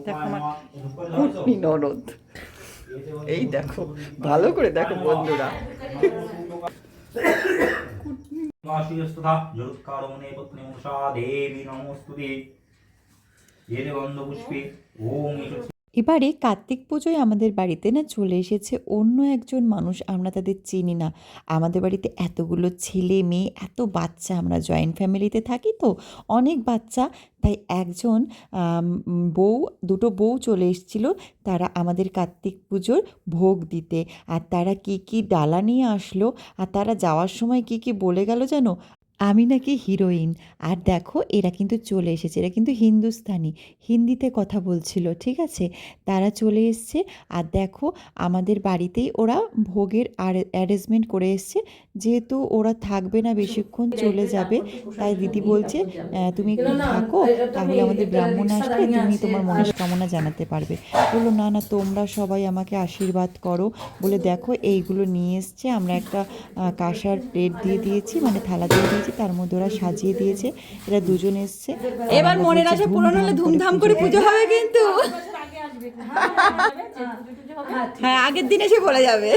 দেখো আমার কুটনি ননদ, এই দেখো ভালো করে দেখো বন্ধুরা। এবারে কার্তিক পুজোয় আমাদের বাড়িতে না চলে এসেছে অন্য একজন মানুষ, আমরা তাদের চিনি না। আমাদের বাড়িতে এতগুলো ছেলে মেয়ে, এত বাচ্চা, আমরা জয়েন্ট ফ্যামিলিতে থাকি তো অনেক বাচ্চা, তাই একজন বউ, দুটো বউ চলে এসেছিলো তারা আমাদের কার্তিক পুজোর ভোগ দিতে। আর তারা কি কি ডালা নিয়ে আসলো, আর তারা যাওয়ার সময় কি কি বলে গেল জানো, আমি নাকি হিরোইন। আর দেখো এরা কিন্তু চলে এসেছে, এরা কিন্তু হিন্দুস্তানি, হিন্দিতে কথা বলছিল, ঠিক আছে। তারা চলে এসছে। আর দেখো আমাদের বাড়িতেই ওরা ভোগের অ্যারেঞ্জমেন্ট করে এসছে, যেহেতু ওরা থাকবে না বেশিক্ষণ, চলে যাবে, তাই দিদি বলছে তুমি একটু থাকো, তাহলে আমাদের ব্রাহ্মণ আসলে তুমি তোমার মনস্কামনা জানাতে পারবে। বললো না না, তোমরা সবাই আমাকে আশীর্বাদ করো বলে দেখো এইগুলো নিয়ে এসছে। আমরা একটা কাঁসার প্লেট দিয়ে দিয়েছি, মানে থালা দিয়ে দিয়েছি, তার মধ্যে ওরা সাজিয়ে দিয়েছে। এরা দুজন এসছে। এবার মনের আশা পূরণ হলে ধুমধাম করে পুজো হবে কিন্তু। হ্যাঁ, আগের দিন এসে বলে যাবে।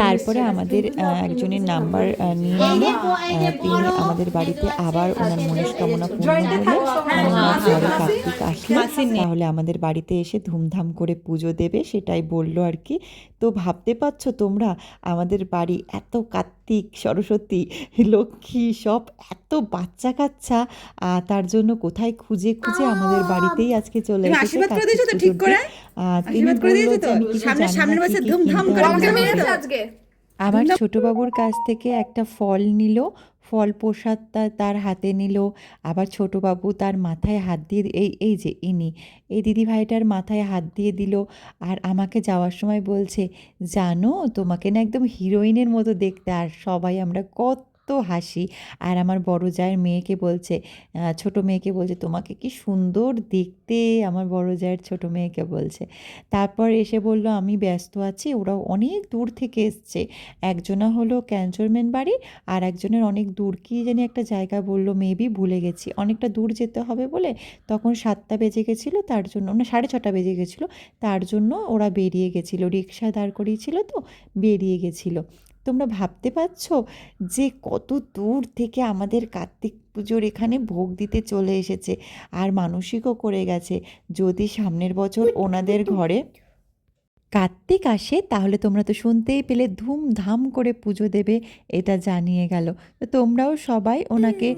তারপরে আমাদের একজনের নাম্বার নিয়ে নিল, তিনি আমাদের বাড়িতে আবার ওনার মনস্কামনা পূর্ণ হলে, মানে ওনার ঘরে কার্তিক আসলে তাহলে আমাদের বাড়িতে এসে ধুমধাম করে পুজো দেবে, সেটাই বললো আর কি। তো ভাবতে পারছো তোমরা, আমাদের বাড়ি এত কার্তিক, সরস্বতী, লক্ষ্মী সব এত বাচ্চা কাচ্চা, তার জন্য কোথায় খুঁজে খুঁজে আমাদের বাড়িতেই আজকে চলে এসেছে কার্তিক পুজোতে। তিনি বললো যে আমি কিছু জানি না কি কিনতে হবে। আমার ছোটবাবুর কাছ থেকে একটা ফল নিল, ফল প্রসাদটা তার হাতে নিল। আবার ছোটবাবু তার মাথায় হাত দিয়ে, এই যে ইনি, এই দিদিভাইটার মাথায় হাত দিয়ে দিল। আর আমাকে যাওয়ার সময় বলছে, জানো তোমাকে না একদম হিরোইনের মতো দেখতে। আর সবাই আমরা কত হাসি। আর আমার বড় জায়ের মেয়েকে বলছে, ছোট মেয়েকে বলছে, তোমাকে কি সুন্দর দেখতে, আমার বড় জায়ের ছোট মেয়েকে বলছে। তারপর এসে বলল আমি ব্যস্ত আছি, ওরাও অনেক দূর থেকে এসছে। একজনা হলো ক্যান্টনমেন্ট বাড়ি, আর একজনের অনেক দূর, কী জানি একটা জায়গা বললো, মেবি ভুলে গেছি, অনেকটা দূর যেতে হবে বলে। তখন 7টা বেজে গেছিলো, তার জন্য না 6:30 বেজে গেছিলো, তার জন্য ওরা বেরিয়ে গেছিলো, রিক্সা দাঁড় করিয়েছিল তো বেরিয়ে গেছিলো। তোমরা ভাবতে পারছো যে কত দূর থেকে আমাদের কার্তিক পুজোর এখানে ভোগ দিতে চলে এসেছে, আর মানসিকও করে গেছে যদি সামনের বছর ওনাদের ঘরে কার্তিক আসে তাহলে তোমরা তো শুনতেই পেলে ধুমধাম করে পুজো দেবে, এটা জানিয়ে গেল। তো তোমরাও সবাই ওনাকে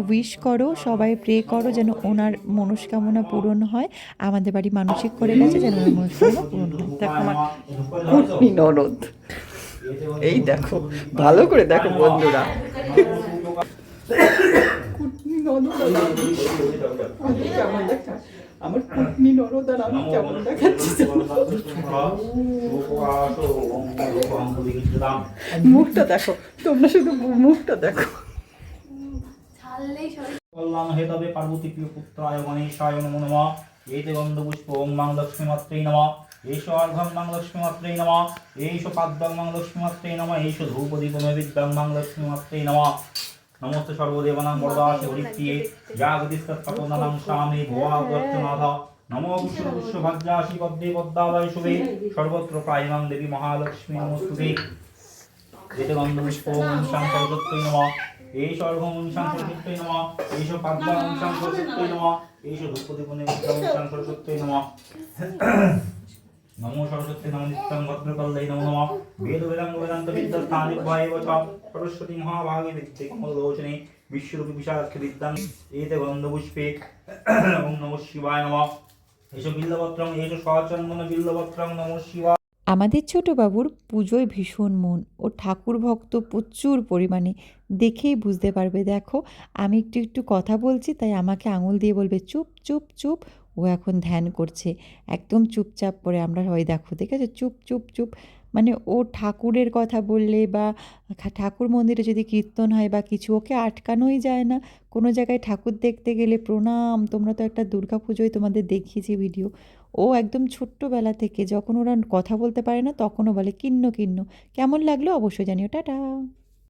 উইশ করো, সবাই প্রে করো যেন ওনার মনস্কামনা পূরণ হয়। আমাদের বাড়ি মানসিক করে গেছে যেন ওনার মনস্কামনা পূরণ হয়। দেখো আমার কুটনি ননদ, এই দেখো ভালো করে দেখো বন্ধুরা। কুটনি ননদ কেমন দেখা, আমার কুটনি ননদ আর আমি কেমন দেখাচ্ছি, মুখটা দেখো, তোমরা শুধু মুখটা দেখো। কল্যাণ হেতবে পার্বতী প্রিয় পুত্রায় গণেশায় নমো নমঃ। এতে গন্ধপুষ্প ওং মাং লক্ষ্মী মাত্রেই নমঃ। এইষ অর্ঘং মাং লক্ষ্মী মাত্রেই নমঃ। এইষ পাদ্যং মাং লক্ষ্মী মাত্রেই নমঃ। এইষ ধূপদীপ নৈবেদ্যং মাং লক্ষ্মী মাত্রেই নমঃ। নমস্তে সর্বদেবানাং বরদাসি হরিপ্রিয়ে জাগতিস্তৎপদানাং স্বামী ভুয়াগর্তনাথ। নমো বিষ্ণু বিশ্বভাজ্যাসি পদ্মে পদ্মালয় শুভে সর্বত্র প্রায়মাং দেবী মহালক্ষ্মী নমস্তুতে। এতে গন্ধপুষ্প ওং শাং সরস্বত্যৈ নমঃ। এইষ অর্ঘং ওং শাং সরস্বত্যৈ নমঃ। এইষ পাদ্যং ওং শাং সরস্বত্যৈ নমঃ। এইষ ধূপদীপ নৈবেদ্যং ওং শাং সরস্বত্যৈ নমঃ। নমো সরস্বতী নমো নিত্যং ভদ্রকল্যাণী নমো নমঃ। বেদ বেদাঙ্গ বেদান্ত বিদ্যাস্থানি ভয়েব চ সরস্বতী মহাভাগে বিদ্যে কমলোচনে বিশ্বরূপী বিশালাক্ষী বিদ্যাং। এতে গন্ধপুষ্পে ওং নমঃ শিবায় নমঃ। এষ বিল্লপত্রং এষ সচন্দন বিল্লপত্রং নমঃ শিবায়। আমাদের ছোটবাবুর পুজোয় ভীষণ মন, ও ঠাকুর ভক্ত প্রচুর পরিমাণে, দেখেই বুঝতে পারবে। দেখো আমি একটু একটু কথা বলছি, তাই আমাকে আঙুল দিয়ে বলবে চুপ চুপ চুপ। ও এখন ধ্যান করছে একদম চুপচাপ করে, আমরা সবাই দেখো দেখেছো চুপ চুপ চুপ। মানে ও ঠাকুরের কথা বললে বা ঠাকুর মন্দিরে যদি কীর্তন হয় বা কিছু, ওকে আটকানোই যায় না। কোনো জায়গায় ঠাকুর দেখতে গেলে প্রণাম, তোমরা তো একটা দুর্গা পুজোয় তোমাদের দেখিয়েছি ভিডিও, ও একদম ছোট্টবেলা থেকে যখন ওরা কথা বলতে পারে না তখনও বলে কিন্ন কিন্ন। কেমন লাগলো অবশ্যই জানিও, টাটা।